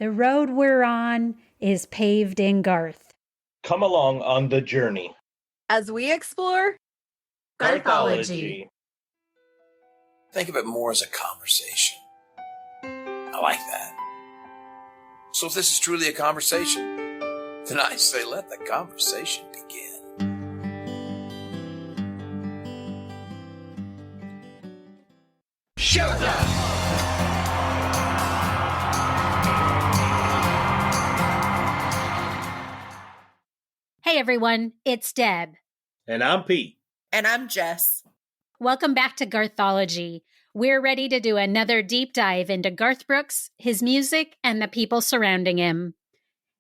The road we're on is paved in Garth. Come along on the journey as we explore Garthology. Think of it more as a conversation. I like that. So if this is truly a conversation, then I say let the conversation begin. Showtime! Hey everyone, it's Deb. And I'm Pete. And I'm Jess. Welcome back to Garthology. We're ready to do another deep dive into Garth Brooks, his music, and the people surrounding him.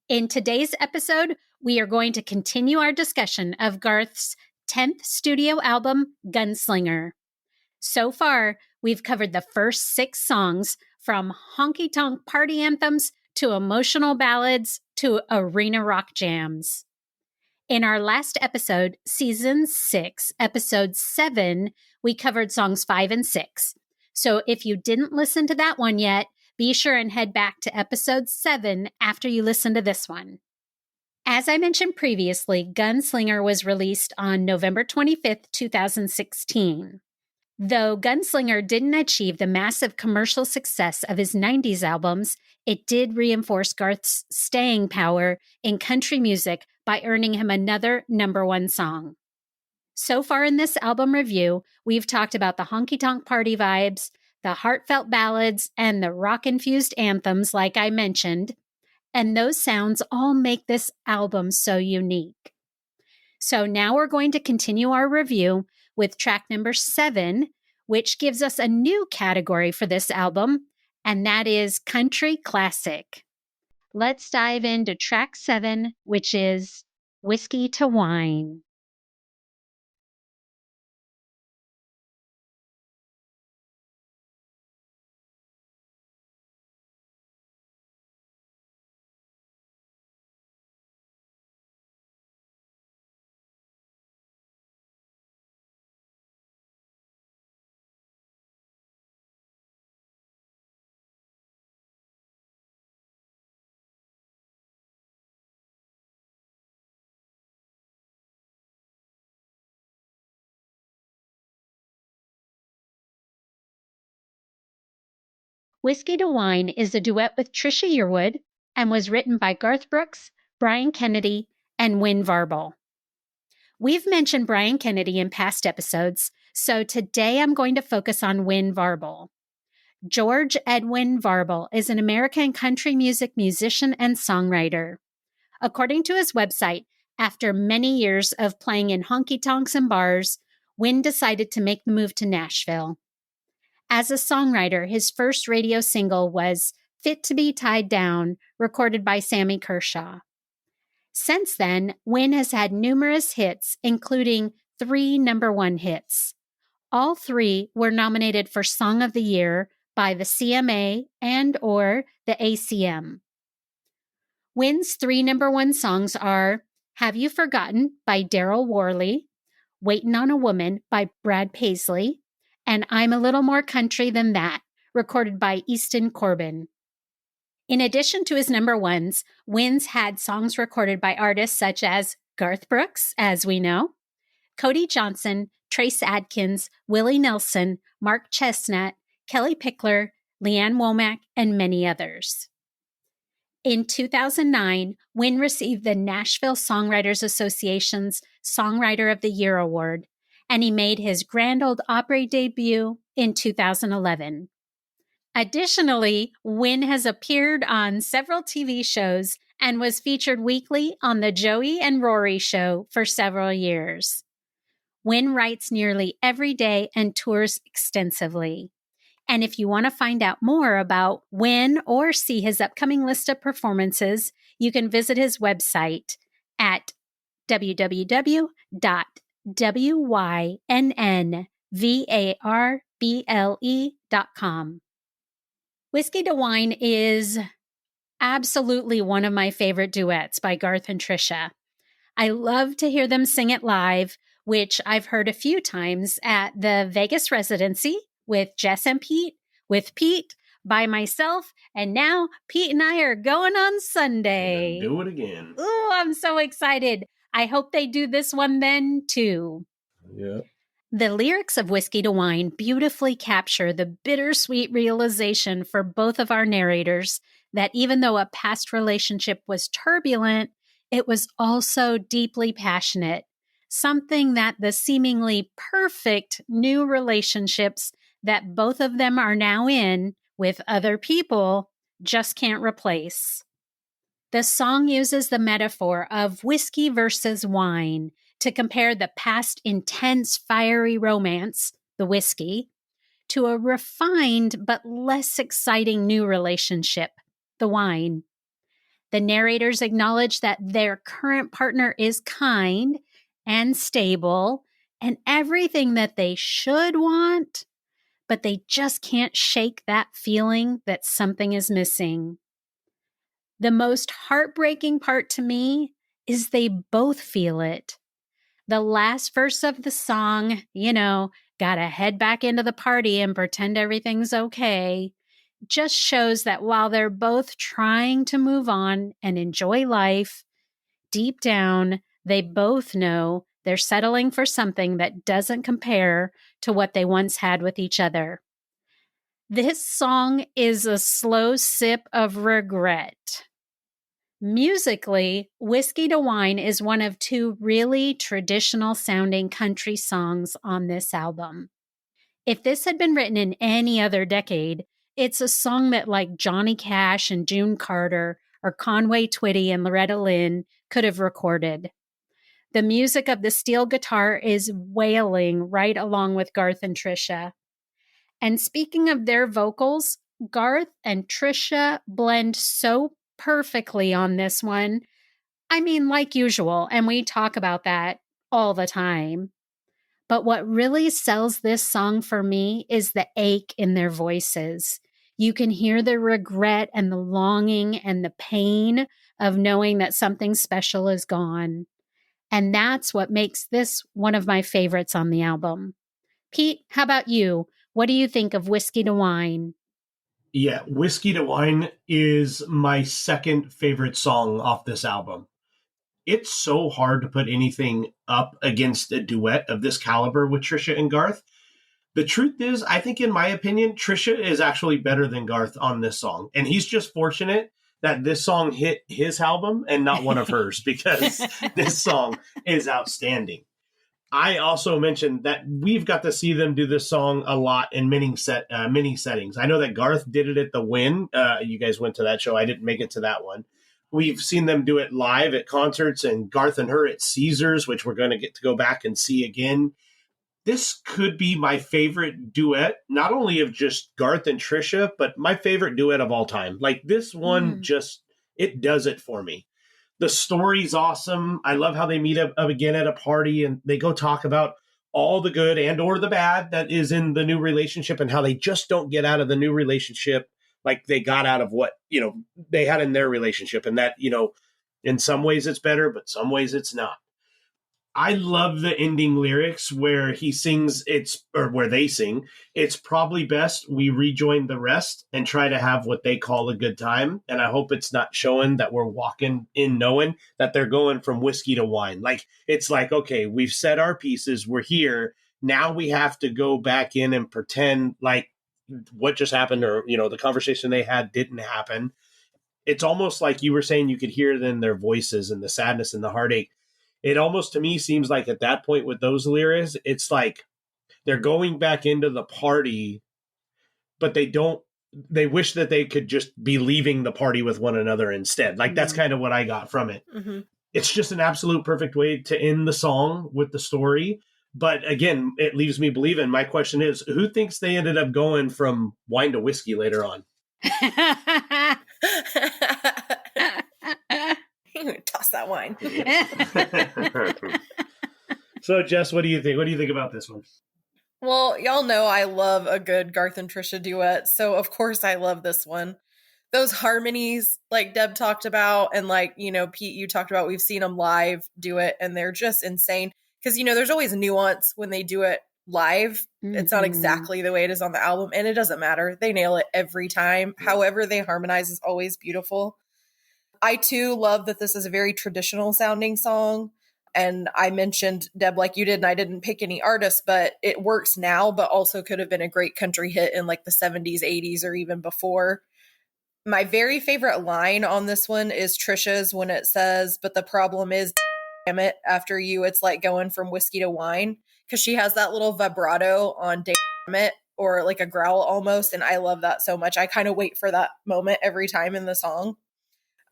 In today's episode, we are going to continue our discussion of Garth's 10th studio album, Gunslinger. So far, we've covered the first 6 songs, from honky-tonk party anthems to emotional ballads to arena rock jams. In our last episode, Season 6, Episode 7, we covered songs 5 and 6. So if you didn't listen to that one yet, be sure and head back to Episode 7 after you listen to this one. As I mentioned previously, Gunslinger was released on November 25th, 2016. Though Gunslinger didn't achieve the massive commercial success of his 90s albums, it did reinforce Garth's staying power in country music by earning him another #1 song. So far in this album review, we've talked about the honky-tonk party vibes, the heartfelt ballads, and the rock-infused anthems like I mentioned, and those sounds all make this album so unique. So now we're going to continue our review with track number 7, which gives us a new category for this album, and that is Country Classic. Let's dive into track 7, which is Whiskey to Wine. Whiskey to Wine is a duet with Trisha Yearwood and was written by Garth Brooks, Brian Kennedy, and Win Varble. We've mentioned Brian Kennedy in past episodes, so today I'm going to focus on Win Varble. George Edwin Varble is an American country music musician and songwriter. According to his website, after many years of playing in honky-tonks and bars, Win decided to make the move to Nashville. As a songwriter, his first radio single was Fit to Be Tied Down, recorded by Sammy Kershaw. Since then, Win has had numerous hits, including 3 #1 hits. All 3 were nominated for Song of the Year by the CMA and/or the ACM. Win's 3 #1 songs are Have You Forgotten by Daryl Worley, Waitin' on a Woman by Brad Paisley, and I'm a Little More Country Than That, recorded by Easton Corbin. In addition to his #1s, Win's had songs recorded by artists such as Garth Brooks, as we know, Cody Johnson, Trace Adkins, Willie Nelson, Mark Chestnut, Kelly Pickler, Leanne Womack, and many others. In 2009, Win received the Nashville Songwriters Association's Songwriter of the Year Award, and he made his Grand Ole Opry debut in 2011. Additionally, Win has appeared on several TV shows and was featured weekly on The Joey and Rory Show for several years. Win writes nearly every day and tours extensively. And if you want to find out more about Win or see his upcoming list of performances, you can visit his website at www.wynnvarble.com. Whiskey to Wine is absolutely one of my favorite duets by Garth and Trisha. I love to hear them sing it live, which I've heard a few times at the Vegas residency with Jess and Pete, with Pete by myself. And now Pete and I are going on Sunday. Do it again. Ooh, I'm so excited. I hope they do this one then too. Yeah. The lyrics of Whiskey to Wine beautifully capture the bittersweet realization for both of our narrators that even though a past relationship was turbulent, it was also deeply passionate, something that the seemingly perfect new relationships that both of them are now in with other people just can't replace. The song uses the metaphor of whiskey versus wine to compare the past intense, fiery romance, the whiskey, to a refined but less exciting new relationship, the wine. The narrators acknowledge that their current partner is kind and stable and everything that they should want, but they just can't shake that feeling that something is missing. The most heartbreaking part to me is they both feel it. The last verse of the song, gotta head back into the party and pretend everything's okay, just shows that while they're both trying to move on and enjoy life, deep down, they both know they're settling for something that doesn't compare to what they once had with each other. This song is a slow sip of regret. Musically, Whiskey to Wine is one of two really traditional sounding country songs on this album. If this had been written in any other decade, it's a song that like Johnny Cash and June Carter or Conway Twitty and Loretta Lynn could have recorded. The music of the steel guitar is wailing right along with Garth and Trisha. And speaking of their vocals, Garth and Trisha blend so perfectly on this one. I mean, like usual, and we talk about that all the time. But what really sells this song for me is the ache in their voices. You can hear the regret and the longing and the pain of knowing that something special is gone. And that's what makes this one of my favorites on the album. Pete, how about you? What do you think of Whiskey to Wine? Yeah, Whiskey to Wine is my second favorite song off this album. It's so hard to put anything up against a duet of this caliber with Trisha and Garth. The truth is, I think in my opinion, Trisha is actually better than Garth on this song. And he's just fortunate that this song hit his album and not one of hers, because this song is outstanding. I also mentioned that we've got to see them do this song a lot in many settings. I know that Garth did it at the Win. You guys went to that show. I didn't make it to that one. We've seen them do it live at concerts, and Garth and her at Caesars, which we're going to get to go back and see again. This could be my favorite duet, not only of just Garth and Trisha, but my favorite duet of all time. Like, this one it does it for me. The story's awesome. I love how they meet up again at a party and they go talk about all the good and or the bad that is in the new relationship and how they just don't get out of the new relationship like they got out of what, they had in their relationship. And that, in some ways it's better, but some ways it's not. I love the ending lyrics where he sings where they sing, it's probably best we rejoin the rest and try to have what they call a good time. And I hope it's not showing that we're walking in knowing that they're going from whiskey to wine. Like, it's like, okay, we've said our pieces. We're here. Now we have to go back in and pretend like what just happened or, the conversation they had didn't happen. It's almost like you were saying you could hear it in their voices and the sadness and the heartache. It almost to me seems like at that point with those lyrics, it's like they're going back into the party, but they wish that they could just be leaving the party with one another instead. Like, that's kind of what I got from it. Mm-hmm. It's just an absolute perfect way to end the song with the story. But again, it leaves me believing. My question is, who thinks they ended up going from wine to whiskey later on? Toss that wine. So, Jess, what do you think? What do you think about this one? Well, y'all know I love a good Garth and Trisha duet, so of course I love this one. Those harmonies, like Deb talked about, and like, Pete, you talked about, we've seen them live do it, and they're just insane. Because, there's always nuance when they do it live. It's not Mhm. exactly the way it is on the album, and it doesn't matter. They nail it every time. However they harmonize is always beautiful. I too love that this is a very traditional sounding song. And I mentioned, Deb, like you did, and I didn't pick any artists, but it works now, but also could have been a great country hit in like the 70s, 80s, or even before. My very favorite line on this one is Trisha's when it says, "But the problem is, damn it," after you, it's like going from whiskey to wine. Because she has that little vibrato on damn it, or like a growl almost. And I love that so much. I kind of wait for that moment every time in the song.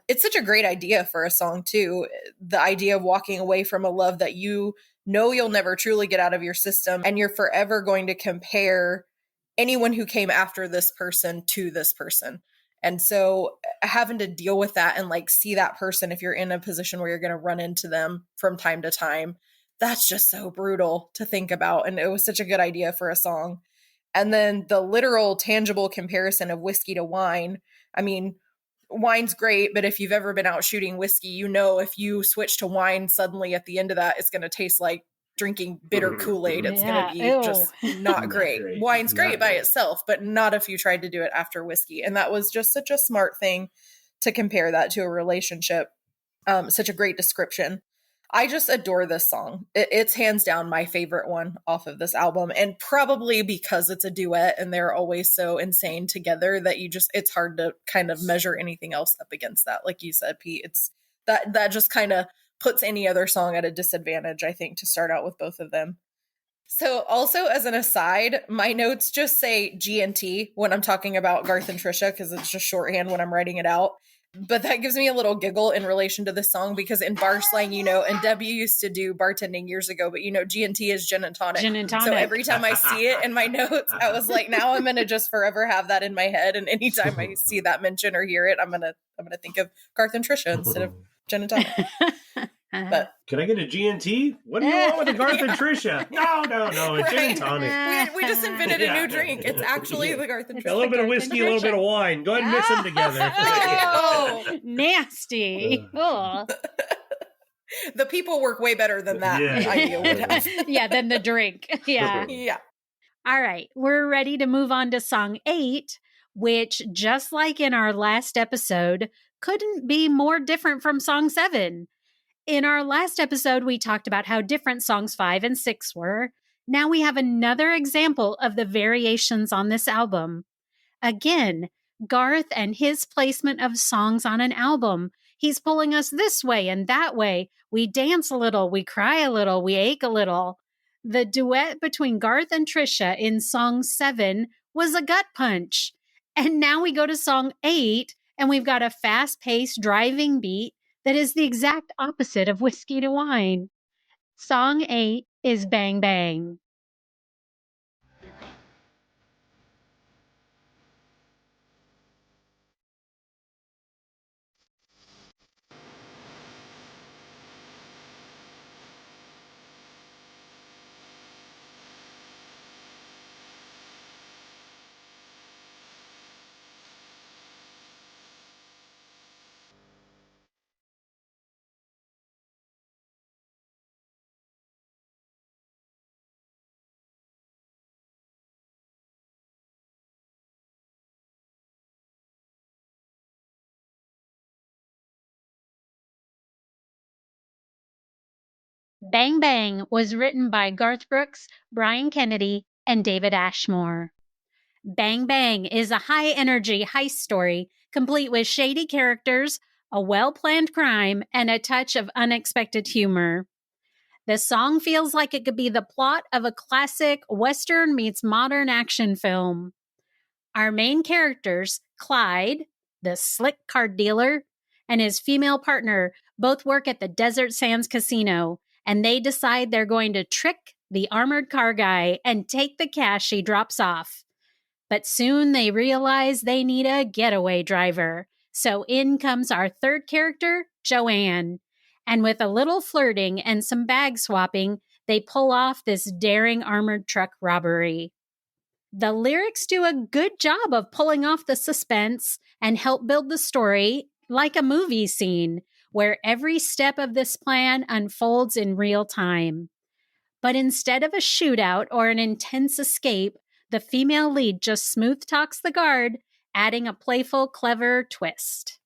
It's such a great idea for a song too. The idea of walking away from a love that you know you'll never truly get out of your system, and you're forever going to compare anyone who came after this person to this person. And so having to deal with that and like see that person, if you're in a position where you're going to run into them from time to time, that's just so brutal to think about. And it was such a good idea for a song. And then the literal tangible comparison of whiskey to wine. I mean, wine's great, but if you've ever been out shooting whiskey, you know, if you switch to wine suddenly at the end of that, it's going to taste like drinking bitter Kool-Aid. It's going to be just not great. Wine's great by itself, but not if you tried to do it after whiskey. And that was just such a smart thing to compare that to a relationship. Such a great description. I just adore this song. It's hands down my favorite one off of this album. And probably because it's a duet and they're always so insane together that it's hard to kind of measure anything else up against that. Like you said, Pete, it's that just kind of puts any other song at a disadvantage, I think, to start out with both of them. So also as an aside, my notes just say G&T when I'm talking about Garth and Trisha, because it's just shorthand when I'm writing it out. But that gives me a little giggle in relation to this song, because in bar slang, and Debbie used to do bartending years ago, but G&T is gin and tonic. Gin and tonic. So every time I see it in my notes, I was like, now I'm going to just forever have that in my head. And anytime I see that mention or hear it, I'm going to think of Garth and Trisha instead of gin and tonic. But can I get a G&T? What do you want with a Garth and Trisha? No, it's gin and tonic. We just invented a new drink. It's actually the Garth and Trisha. A little bit of whiskey, a little bit of wine. Go ahead and mix them together. Oh, nasty. Oh. The people work way better than that idea would have. Yeah, than the drink. Yeah. Yeah. All right. We're ready to move on to song 8, which, just like in our last episode, couldn't be more different from song 7. In our last episode, we talked about how different songs 5 and 6 were. Now we have another example of the variations on this album. Again, Garth and his placement of songs on an album. He's pulling us this way and that way. We dance a little, we cry a little, we ache a little. The duet between Garth and Trisha in song 7 was a gut punch. And now we go to song 8, and we've got a fast-paced driving beat that is the exact opposite of whiskey to wine. Song 8 is Bang Bang. Bang Bang was written by Garth Brooks, Brian Kennedy, and David Ashmore. Bang Bang is a high-energy heist story, complete with shady characters, a well-planned crime, and a touch of unexpected humor. The song feels like it could be the plot of a classic Western meets modern action film. Our main characters, Clyde, the slick card dealer, and his female partner both work at the Desert Sands Casino, and they decide they're going to trick the armored car guy and take the cash he drops off. But soon they realize they need a getaway driver. So in comes our third character, Joanne. And with a little flirting and some bag swapping, they pull off this daring armored truck robbery. The lyrics do a good job of pulling off the suspense and help build the story like a movie scene, where every step of this plan unfolds in real time. But instead of a shootout or an intense escape, the female lead just smooth talks the guard, adding a playful, clever twist.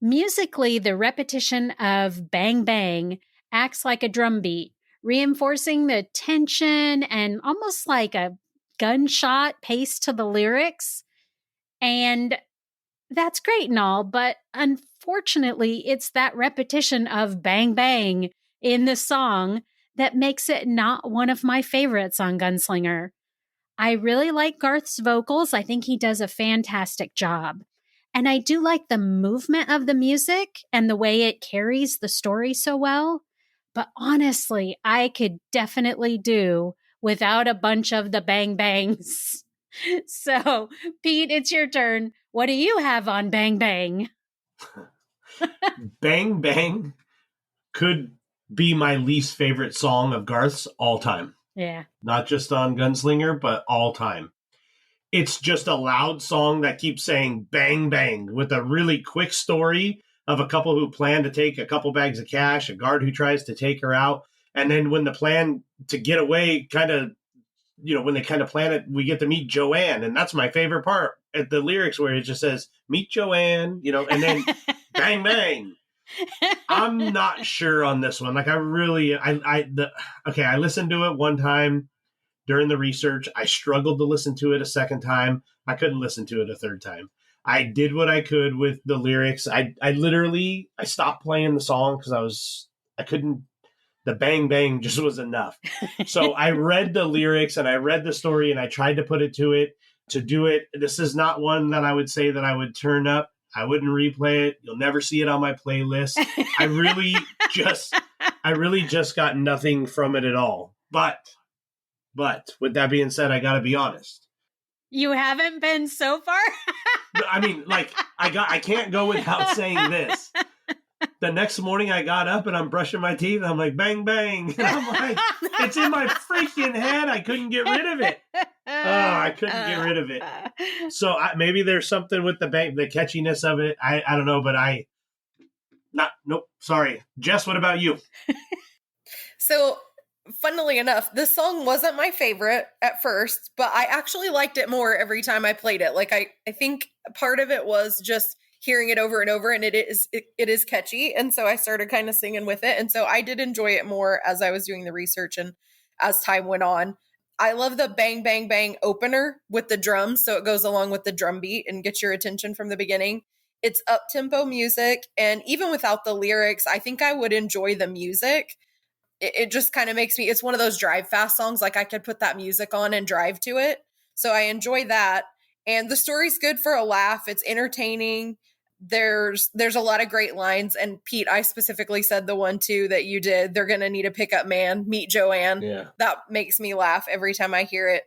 Musically, the repetition of bang bang acts like a drum beat, reinforcing the tension and almost like a gunshot pace to the lyrics. And that's great and all, but unfortunately, it's that repetition of bang bang in the song that makes it not one of my favorites on Gunslinger. I really like Garth's vocals. I think he does a fantastic job. And I do like the movement of the music and the way it carries the story so well. But honestly, I could definitely do without a bunch of the bang bangs. So, Pete, it's your turn. What do you have on Bang Bang? Bang Bang could be my least favorite song of Garth's all time. Yeah. Not just on Gunslinger, but all time. It's just a loud song that keeps saying bang bang with a really quick story of a couple who plan to take a couple bags of cash, a guard who tries to take her out. And then when the plan to get away when they kind of plan it, we get to meet Joanne. And that's my favorite part at the lyrics where it just says, meet Joanne, and then bang, bang. I'm not sure on this one. Like I listened to it one time during the research. I struggled to listen to it a second time. I couldn't listen to it a third time. I did what I could with the lyrics. I stopped playing the song because I couldn't. The bang bang just was enough. So I read the lyrics and I read the story and I tried to put it to do it. This is not one that I would say that I would turn up. I wouldn't replay it. You'll never see it on my playlist. I really just got nothing from it at all. But with that being said, I got to be honest. You haven't been so far? I mean, like I can't go without saying this. The next morning I got up and I'm brushing my teeth. And I'm like, bang, bang. And I'm like, it's in my freaking head. I couldn't get rid of it. I couldn't get rid of it. So maybe there's something with the catchiness of it. I don't know, but nope. Sorry. Jess, what about you? So, funnily enough, this song wasn't my favorite at first, but I actually liked it more every time I played it. Like, I think part of it was just hearing it over and over, and it is catchy. And so I started kind of singing with it. And so I did enjoy it more as I was doing the research and as time went on. I love the bang, bang, bang opener with the drums. So it goes along with the drum beat and gets your attention from the beginning. It's up-tempo music. And even without the lyrics, I think I would enjoy the music. It just kind of makes me, it's one of those drive fast songs. Like I could put that music on and drive to it. So I enjoy that. And the story's good for a laugh. It's entertaining. There's a lot of great lines. And Pete, I specifically said the one too that you did. They're going to need a pickup man. Meet Joanne. Yeah. That makes me laugh every time I hear it.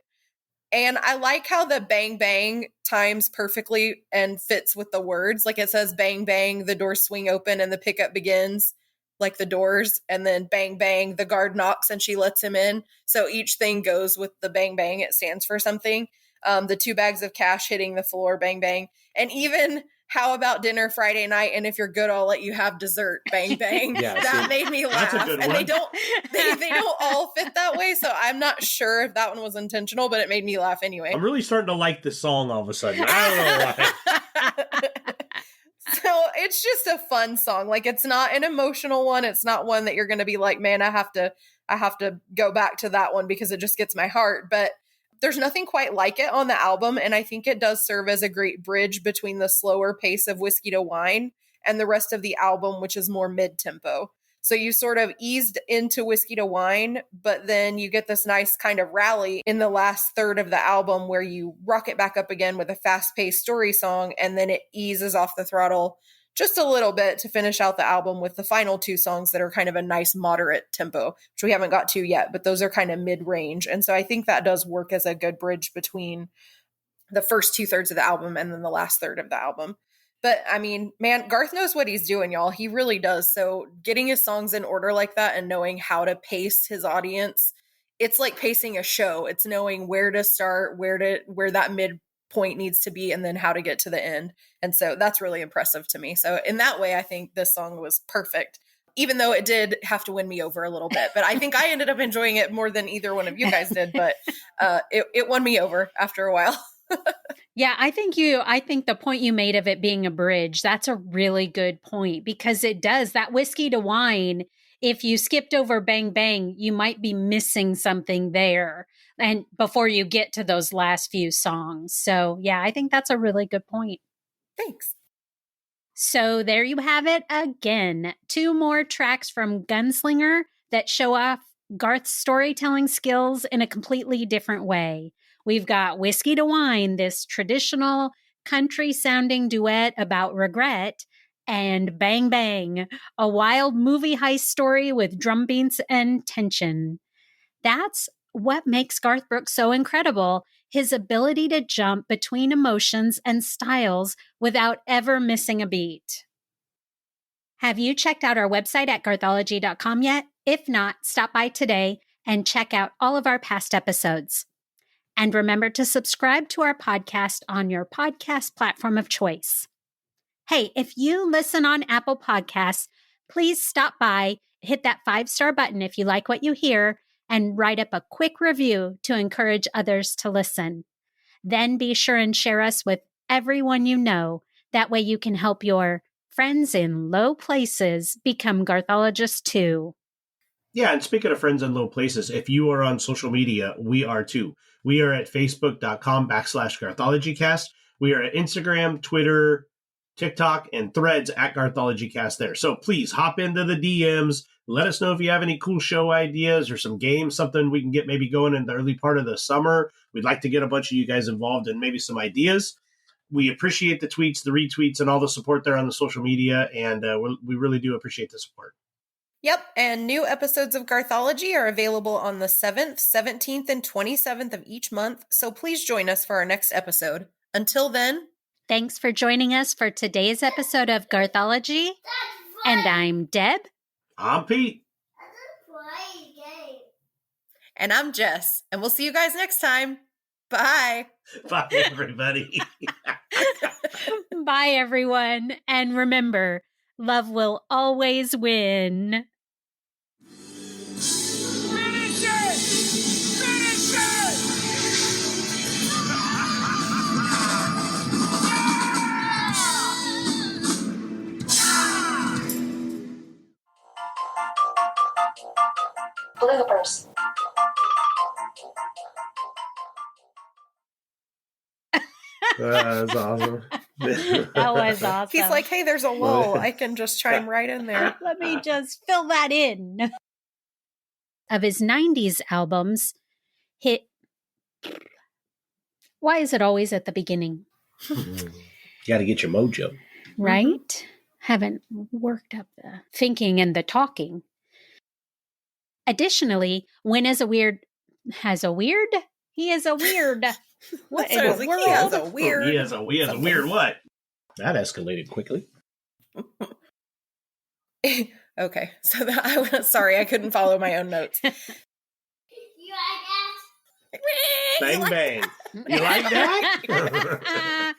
And I like how the bang bang times perfectly and fits with the words. Like it says bang bang, the doors swing open and the pickup begins, like the doors, and then bang bang, the guard knocks and she lets him in. So each thing goes with the bang bang. It stands for something. The 2 bags of cash hitting the floor, bang bang. And even how about dinner Friday night? And if you're good, I'll let you have dessert, bang bang. Yeah, that made me laugh. That's a good and one. they don't all fit that way. So I'm not sure if that one was intentional, but it made me laugh anyway. I'm really starting to like this song all of a sudden. I don't know why. So it's just a fun song. Like it's not an emotional one. It's not one that you're going to be like, man, I have to go back to that one because it just gets my heart. But there's nothing quite like it on the album. And I think it does serve as a great bridge between the slower pace of Whiskey to Wine and the rest of the album, which is more mid-tempo. So you sort of eased into Whiskey to Wine, but then you get this nice kind of rally in the last third of the album where you rock it back up again with a fast-paced story song, and then it eases off the throttle just a little bit to finish out the album with the final 2 songs that are kind of a nice moderate tempo, which we haven't got to yet, but those are kind of mid-range. And so I think that does work as a good bridge between the first 2/3 of the album and then the last third of the album. But I mean, man, Garth knows what he's doing, y'all. He really does. So getting his songs in order like that and knowing how to pace his audience, it's like pacing a show. It's knowing where to start, where that mid point needs to be, and then how to get to the end. And so that's really impressive to me. So in that way, I think this song was perfect. even though it did have to win me over a little bit. But I think I ended up enjoying it more than either one of you guys did. But it won me over after a while. Yeah, I think the point you made of it being a bridge, that's a really good point, because it does that whiskey to wine. If you skipped over Bang Bang, you might be missing something there. And before you get to those last few songs. So yeah, I think that's a really good point. Thanks. So there you have it again. 2 more tracks from Gunslinger that show off Garth's storytelling skills in a completely different way. We've got Whiskey to Wine, this traditional country-sounding duet about regret, and Bang Bang, a wild movie heist story with drum beats and tension. That's what makes Garth Brooks so incredible, his ability to jump between emotions and styles without ever missing a beat. Have you checked out our website at garthology.com yet? If not, stop by today and check out all of our past episodes. And remember to subscribe to our podcast on your podcast platform of choice. Hey, if you listen on Apple Podcasts, please stop by, hit that 5-star button if you like what you hear, and write up a quick review to encourage others to listen. Then be sure and share us with everyone you know. That way you can help your friends in low places become Garthologists too. Yeah, and speaking of friends in low places, if you are on social media, we are too. We are at facebook.com/GarthologyCast. We are at Instagram, Twitter, TikTok, and Threads at GarthologyCast there. So please hop into the DMs. Let us know if you have any cool show ideas or some games, something we can get maybe going in the early part of the summer. We'd like to get a bunch of you guys involved in maybe some ideas. We appreciate the tweets, the retweets, and all the support there on the social media, and we really do appreciate the support. Yep, and new episodes of Garthology are available on the 7th, 17th, and 27th of each month, so please join us for our next episode. Until then, thanks for joining us for today's episode of Garthology, and I'm Deb. I'm Pete. And I'm Jess, and we'll see you guys next time. Bye. Bye, everybody. Bye, everyone. And remember, love will always win. Finish it! Finish it! Bloopers. That's awesome. That was awesome. He's like, hey, there's a lull. I can just chime right in there. Let me just fill that in. Of his 90s albums, hit. Why is it always at the beginning? Got to get your mojo. Right? Mm-hmm. Haven't worked up the thinking and the talking. Additionally, Win is a weird. Has a weird? He is a weird. What in the He world? has a weird. He has a weird what? That escalated quickly. Okay, so sorry, I couldn't follow my own notes. You like that? Bang, bang. You like that?